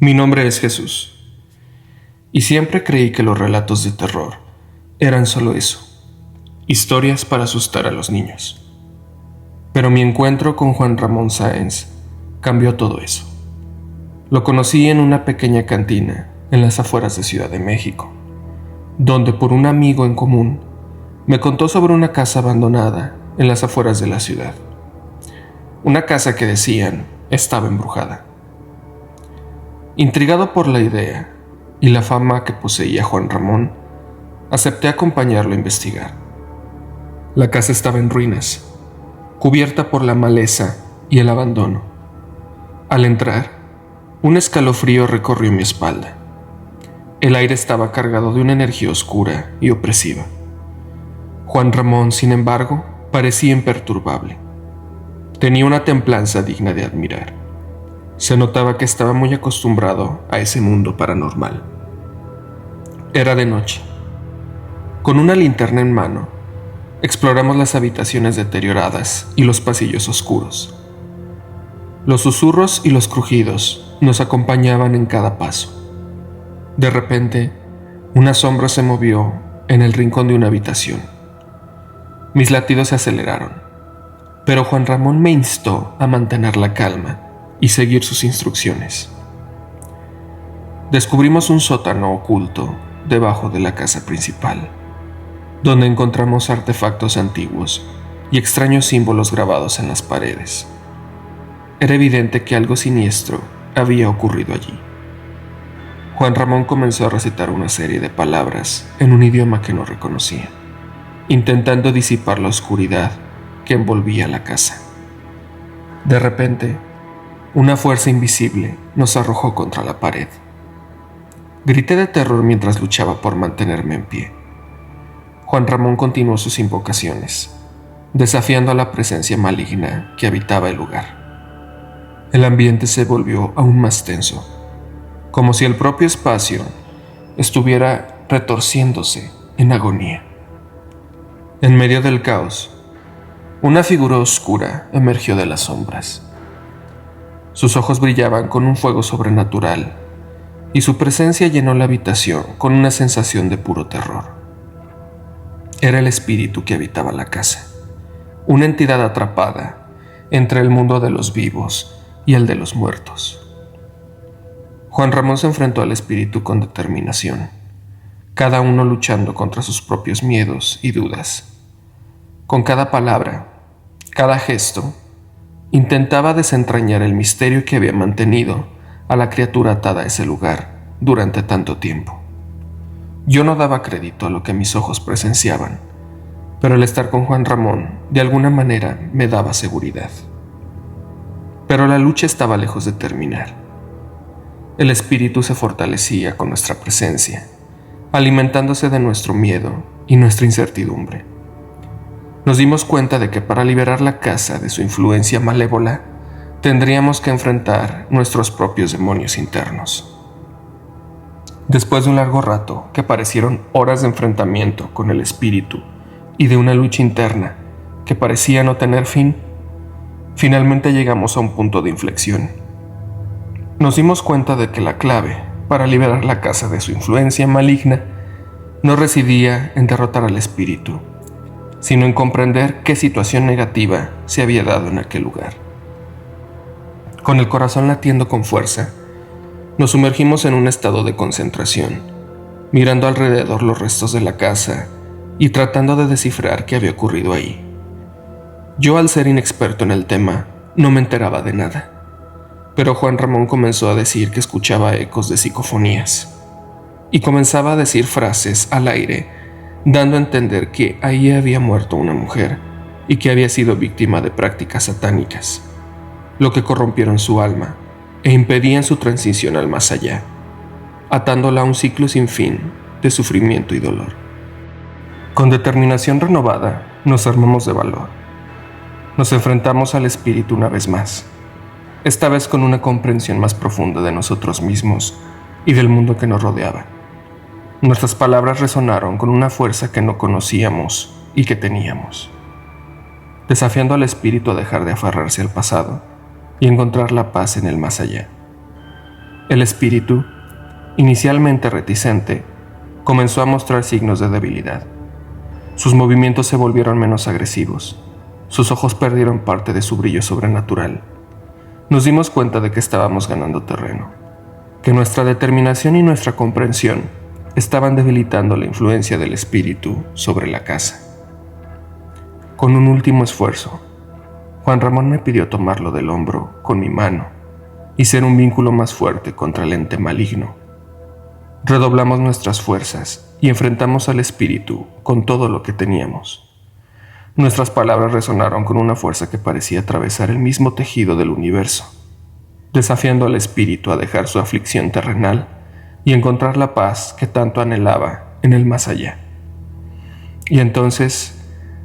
Mi nombre es Jesús, y siempre creí que los relatos de terror eran solo eso, historias para asustar a los niños. Pero mi encuentro con Juan Ramón Sáenz cambió todo eso. Lo conocí en una pequeña cantina en las afueras de Ciudad de México, donde por un amigo en común me contó sobre una casa abandonada en las afueras de la ciudad. Una casa que decían estaba embrujada. Intrigado por la idea y la fama que poseía Juan Ramón, acepté acompañarlo a investigar. La casa estaba en ruinas, cubierta por la maleza y el abandono. Al entrar, un escalofrío recorrió mi espalda. El aire estaba cargado de una energía oscura y opresiva. Juan Ramón, sin embargo, parecía imperturbable. Tenía una templanza digna de admirar. Se notaba que estaba muy acostumbrado a ese mundo paranormal. Era de noche. Con una linterna en mano, exploramos las habitaciones deterioradas y los pasillos oscuros. Los susurros y los crujidos nos acompañaban en cada paso. De repente, una sombra se movió en el rincón de una habitación. Mis latidos se aceleraron, pero Juan Ramón me instó a mantener la calma y seguir sus instrucciones. Descubrimos un sótano oculto debajo de la casa principal, donde encontramos artefactos antiguos y extraños símbolos grabados en las paredes. Era evidente que algo siniestro había ocurrido allí. Juan Ramón comenzó a recitar una serie de palabras en un idioma que no reconocía, intentando disipar la oscuridad que envolvía la casa. De repente, una fuerza invisible nos arrojó contra la pared. Grité de terror mientras luchaba por mantenerme en pie. Juan Ramón continuó sus invocaciones, desafiando a la presencia maligna que habitaba el lugar. El ambiente se volvió aún más tenso, como si el propio espacio estuviera retorciéndose en agonía. En medio del caos, una figura oscura emergió de las sombras. Sus ojos brillaban con un fuego sobrenatural, y su presencia llenó la habitación con una sensación de puro terror. Era el espíritu que habitaba la casa, una entidad atrapada entre el mundo de los vivos y el de los muertos. Juan Ramón se enfrentó al espíritu con determinación, cada uno luchando contra sus propios miedos y dudas. Con cada palabra, cada gesto, intentaba desentrañar el misterio que había mantenido a la criatura atada a ese lugar durante tanto tiempo. Yo no daba crédito a lo que mis ojos presenciaban, pero el estar con Juan Ramón de alguna manera me daba seguridad. Pero la lucha estaba lejos de terminar. El espíritu se fortalecía con nuestra presencia, alimentándose de nuestro miedo y nuestra incertidumbre. Nos dimos cuenta de que para liberar la casa de su influencia malévola, tendríamos que enfrentar nuestros propios demonios internos. Después de un largo rato, que parecieron horas de enfrentamiento con el espíritu y de una lucha interna que parecía no tener fin, finalmente llegamos a un punto de inflexión. Nos dimos cuenta de que la clave para liberar la casa de su influencia maligna no residía en derrotar al espíritu, sino en comprender qué situación negativa se había dado en aquel lugar. Con el corazón latiendo con fuerza, nos sumergimos en un estado de concentración, mirando alrededor los restos de la casa y tratando de descifrar qué había ocurrido ahí. Yo, al ser inexperto en el tema, no me enteraba de nada, pero Juan Ramón comenzó a decir que escuchaba ecos de psicofonías y comenzaba a decir frases al aire, dando a entender que ahí había muerto una mujer y que había sido víctima de prácticas satánicas, lo que corrompieron su alma e impedían su transición al más allá, atándola a un ciclo sin fin de sufrimiento y dolor. Con determinación renovada, nos armamos de valor. Nos enfrentamos al espíritu una vez más, esta vez con una comprensión más profunda de nosotros mismos y del mundo que nos rodeaba. Nuestras palabras resonaron con una fuerza que no conocíamos y que teníamos, desafiando al espíritu a dejar de aferrarse al pasado y encontrar la paz en el más allá. El espíritu, inicialmente reticente, comenzó a mostrar signos de debilidad. Sus movimientos se volvieron menos agresivos. Sus ojos perdieron parte de su brillo sobrenatural. Nos dimos cuenta de que estábamos ganando terreno, que nuestra determinación y nuestra comprensión estaban debilitando la influencia del espíritu sobre la casa. Con un último esfuerzo, Juan Ramón me pidió tomarlo del hombro con mi mano y ser un vínculo más fuerte contra el ente maligno. Redoblamos nuestras fuerzas y enfrentamos al espíritu con todo lo que teníamos. Nuestras palabras resonaron con una fuerza que parecía atravesar el mismo tejido del universo, desafiando al espíritu a dejar su aflicción terrenal y encontrar la paz que tanto anhelaba en el más allá. Y entonces,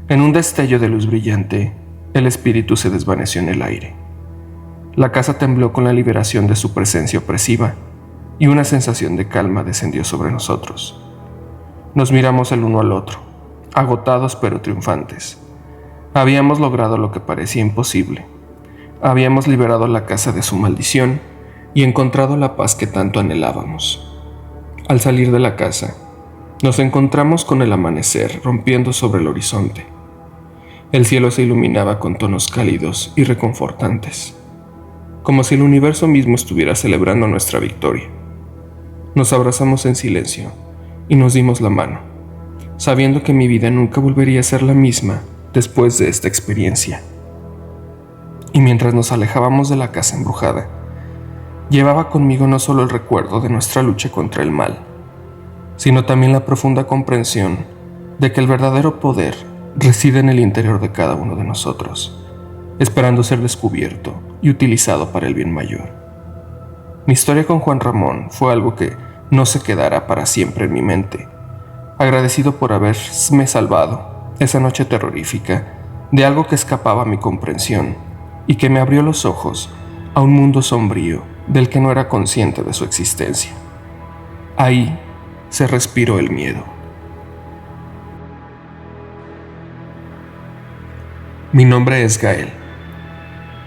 en un destello de luz brillante, el espíritu se desvaneció en el aire. La casa tembló con la liberación de su presencia opresiva y una sensación de calma descendió sobre nosotros. Nos miramos el uno al otro, agotados pero triunfantes. Habíamos logrado lo que parecía imposible. Habíamos liberado la casa de su maldición y encontrado la paz que tanto anhelábamos. Al salir de la casa, nos encontramos con el amanecer rompiendo sobre el horizonte. El cielo se iluminaba con tonos cálidos y reconfortantes, como si el universo mismo estuviera celebrando nuestra victoria. Nos abrazamos en silencio y nos dimos la mano, sabiendo que mi vida nunca volvería a ser la misma después de esta experiencia. Y mientras nos alejábamos de la casa embrujada, llevaba conmigo no solo el recuerdo de nuestra lucha contra el mal, sino también la profunda comprensión de que el verdadero poder reside en el interior de cada uno de nosotros, esperando ser descubierto y utilizado para el bien mayor. Mi historia con Juan Ramón fue algo que no se quedará para siempre en mi mente, agradecido por haberme salvado esa noche terrorífica de algo que escapaba a mi comprensión y que me abrió los ojos a un mundo sombrío del que no era consciente de su existencia. Ahí se respiró el miedo. Mi nombre es Gael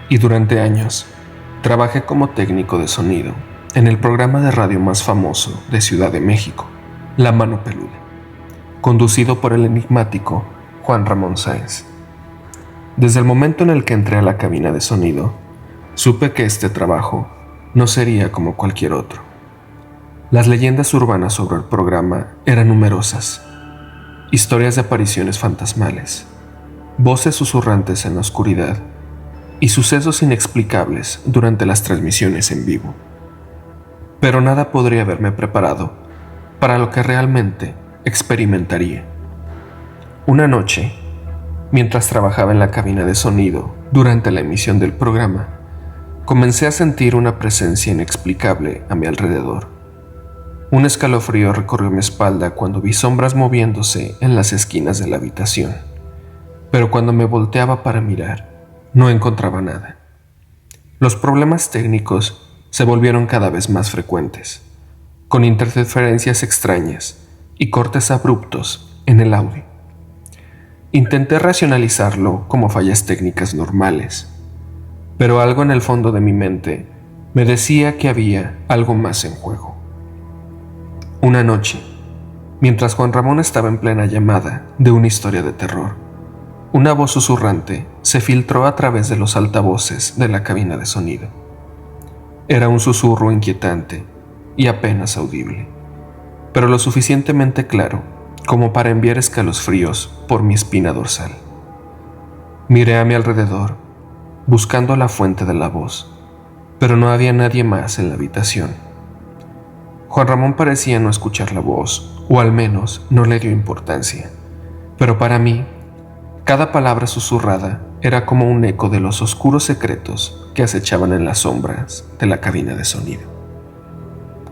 y durante años trabajé como técnico de sonido en el programa de radio más famoso de Ciudad de México, La Mano Peluda, conducido por el enigmático Juan Ramón Sáenz. Desde el momento en el que entré a la cabina de sonido, supe que este trabajo no sería como cualquier otro. Las leyendas urbanas sobre el programa eran numerosas. Historias de apariciones fantasmales, voces susurrantes en la oscuridad y sucesos inexplicables durante las transmisiones en vivo. Pero nada podría haberme preparado para lo que realmente experimentaría. Una noche, mientras trabajaba en la cabina de sonido durante la emisión del programa, comencé a sentir una presencia inexplicable a mi alrededor. Un escalofrío recorrió mi espalda cuando vi sombras moviéndose en las esquinas de la habitación, pero cuando me volteaba para mirar, no encontraba nada. Los problemas técnicos se volvieron cada vez más frecuentes, con interferencias extrañas y cortes abruptos en el audio. Intenté racionalizarlo como fallas técnicas normales, pero algo en el fondo de mi mente me decía que había algo más en juego. Una noche, mientras Juan Ramón estaba en plena llamada de una historia de terror, una voz susurrante se filtró a través de los altavoces de la cabina de sonido. Era un susurro inquietante y apenas audible, pero lo suficientemente claro como para enviar escalofríos por mi espina dorsal. Miré a mi alrededor, buscando la fuente de la voz, pero no había nadie más en la habitación. Juan Ramón parecía no escuchar la voz, o al menos no le dio importancia, pero para mí, cada palabra susurrada era como un eco de los oscuros secretos que acechaban en las sombras de la cabina de sonido.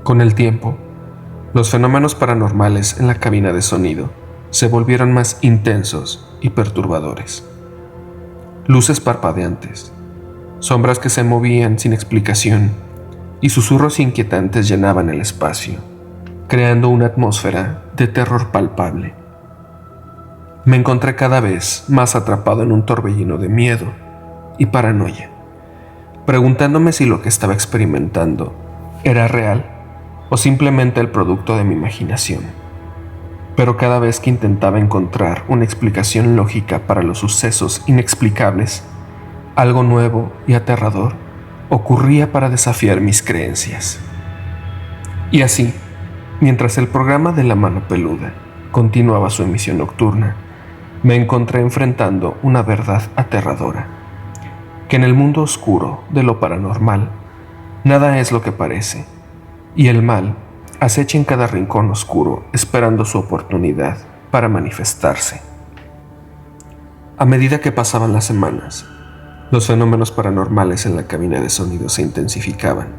Con el tiempo, los fenómenos paranormales en la cabina de sonido se volvieron más intensos y perturbadores. Luces parpadeantes, sombras que se movían sin explicación y susurros inquietantes llenaban el espacio, creando una atmósfera de terror palpable. Me encontré cada vez más atrapado en un torbellino de miedo y paranoia, preguntándome si lo que estaba experimentando era real o simplemente el producto de mi imaginación. Pero cada vez que intentaba encontrar una explicación lógica para los sucesos inexplicables, algo nuevo y aterrador ocurría para desafiar mis creencias. Y así, mientras el programa de La Mano Peluda continuaba su emisión nocturna, me encontré enfrentando una verdad aterradora, que en el mundo oscuro de lo paranormal, nada es lo que parece, y el mal acecha en cada rincón oscuro esperando su oportunidad para manifestarse. A medida que pasaban las semanas, los fenómenos paranormales en la cabina de sonido se intensificaban,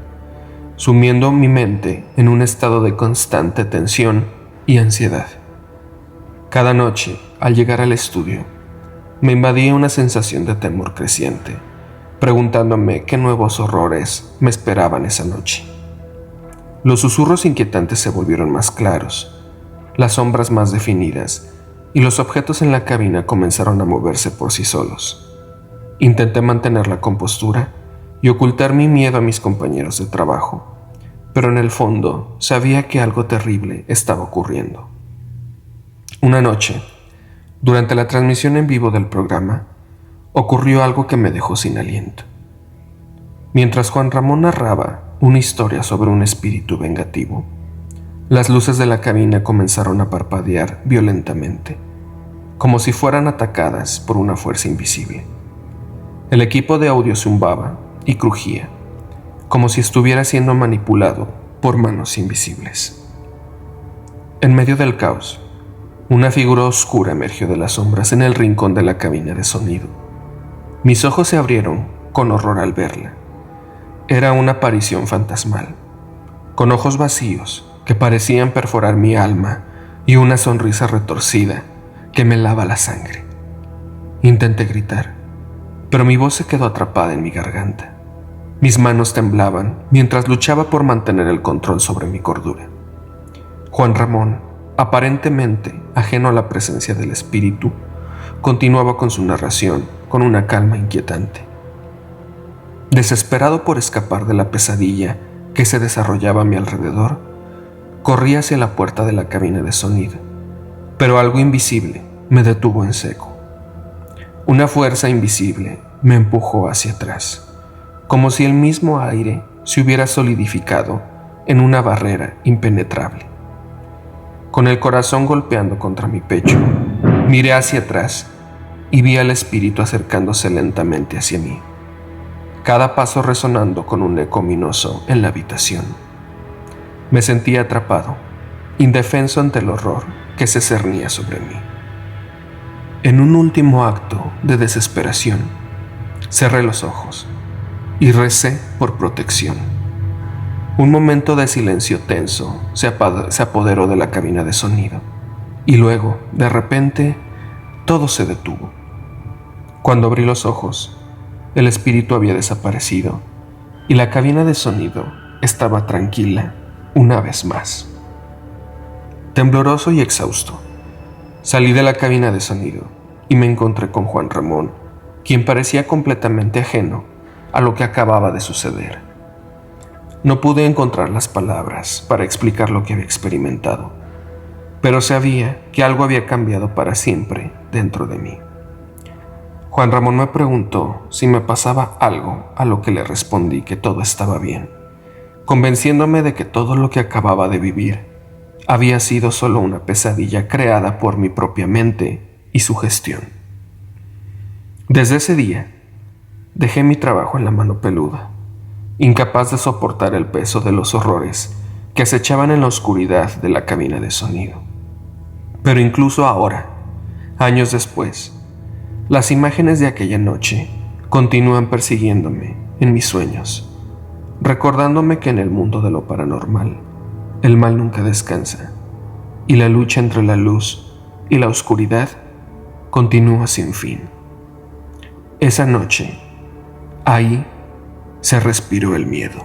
sumiendo mi mente en un estado de constante tensión y ansiedad. Cada noche, al llegar al estudio, me invadía una sensación de temor creciente, preguntándome qué nuevos horrores me esperaban esa noche. Los susurros inquietantes se volvieron más claros, las sombras más definidas, y los objetos en la cabina comenzaron a moverse por sí solos. Intenté mantener la compostura y ocultar mi miedo a mis compañeros de trabajo, pero en el fondo sabía que algo terrible estaba ocurriendo. Una noche, durante la transmisión en vivo del programa, ocurrió algo que me dejó sin aliento. Mientras Juan Ramón narraba una historia sobre un espíritu vengativo, las luces de la cabina comenzaron a parpadear violentamente, como si fueran atacadas por una fuerza invisible. El equipo de audio zumbaba y crujía, como si estuviera siendo manipulado por manos invisibles. En medio del caos, una figura oscura emergió de las sombras en el rincón de la cabina de sonido. Mis ojos se abrieron con horror al verla. Era una aparición fantasmal, con ojos vacíos que parecían perforar mi alma y una sonrisa retorcida que me helaba la sangre. Intenté gritar, pero mi voz se quedó atrapada en mi garganta. Mis manos temblaban mientras luchaba por mantener el control sobre mi cordura. Juan Ramón, aparentemente ajeno a la presencia del espíritu, continuaba con su narración con una calma inquietante. Desesperado por escapar de la pesadilla que se desarrollaba a mi alrededor, corrí hacia la puerta de la cabina de sonido, pero algo invisible me detuvo en seco. Una fuerza invisible me empujó hacia atrás, como si el mismo aire se hubiera solidificado en una barrera impenetrable. Con el corazón golpeando contra mi pecho, miré hacia atrás y vi al espíritu acercándose lentamente hacia mí, cada paso resonando con un eco ominoso en la habitación. Me sentía atrapado, indefenso ante el horror que se cernía sobre mí. En un último acto de desesperación, cerré los ojos y recé por protección. Un momento de silencio tenso se apoderó de la cabina de sonido, y luego, de repente, todo se detuvo. Cuando abrí los ojos, el espíritu había desaparecido y la cabina de sonido estaba tranquila una vez más. Tembloroso y exhausto, salí de la cabina de sonido y me encontré con Juan Ramón, quien parecía completamente ajeno a lo que acababa de suceder. No pude encontrar las palabras para explicar lo que había experimentado, pero sabía que algo había cambiado para siempre dentro de mí. Juan Ramón me preguntó si me pasaba algo, a lo que le respondí que todo estaba bien, convenciéndome de que todo lo que acababa de vivir había sido solo una pesadilla creada por mi propia mente y sugestión. Desde ese día, dejé mi trabajo en La Mano Peluda, incapaz de soportar el peso de los horrores que acechaban en la oscuridad de la cabina de sonido. Pero incluso ahora, años después, las imágenes de aquella noche continúan persiguiéndome en mis sueños, recordándome que en el mundo de lo paranormal, el mal nunca descansa, y la lucha entre la luz y la oscuridad continúa sin fin. Esa noche, ahí se respiró el miedo.